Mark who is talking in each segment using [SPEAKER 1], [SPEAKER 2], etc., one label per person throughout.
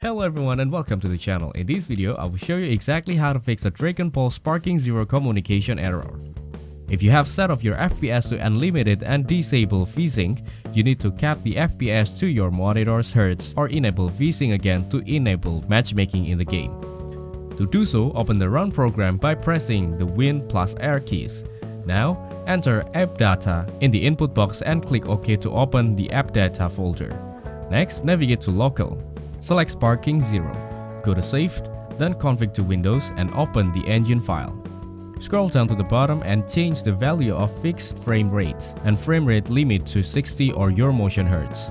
[SPEAKER 1] Hello everyone and welcome to the channel. In this video, I will show you exactly how to fix a Dragon Ball Sparking Zero communication error. If you have set off your FPS to unlimited and disable VSync, you need to cap the FPS to your monitor's hertz or enable VSync again to enable matchmaking in the game. To do so, open the Run program by pressing the Win plus R keys. Now, enter app data in the input box and click OK to open the app data folder. Next, navigate to Local. Select Sparking Zero. Go to Saved, then Config to Windows and open the engine file. Scroll down to the bottom and change the value of fixed frame rate and frame rate limit to 60 or your motion hertz.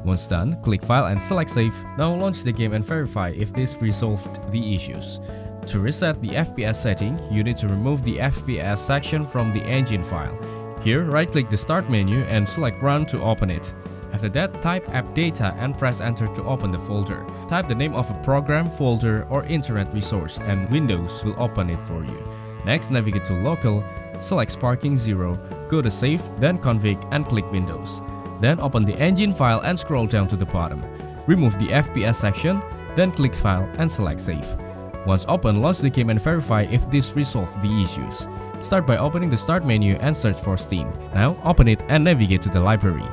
[SPEAKER 1] Once done, click File and select Save. Now launch the game and verify if this resolved the issues. To reset the FPS setting, you need to remove the FPS section from the engine file. Here, right-click the Start menu and select Run to open it. After that, type app data and press enter to open the folder. Type the name of a program, folder, or internet resource and Windows will open it for you. Next, navigate to Local, select Sparking Zero, go to Save, then Config and click Windows. Then open the engine file and scroll down to the bottom. Remove the FPS section, then click File and select Save. Once open, launch the game and verify if this resolved the issues. Start by opening the Start menu and search for Steam. Now open it and navigate to the library.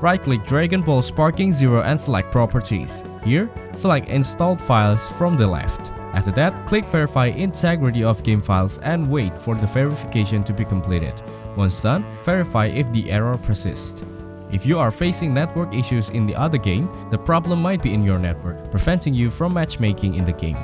[SPEAKER 1] Right-click Dragon Ball Sparking Zero and select Properties. Here, select Installed Files from the left. After that, click Verify Integrity of Game Files and wait for the verification to be completed. Once done, verify if the error persists. If you are facing network issues in the other game, the problem might be in your network, preventing you from matchmaking in the game.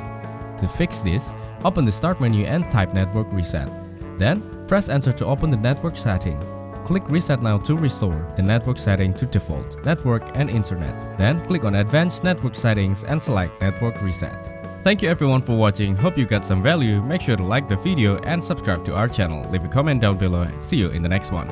[SPEAKER 1] To fix this, open the Start menu and type Network Reset. Then, press Enter to open the network setting. Click Reset Now to restore the network setting to default, network and internet. Then click on Advanced Network Settings and select Network Reset. Thank you everyone for watching. Hope you got some value. Make sure to like the video and subscribe to our channel. Leave a comment down below. See you in the next one.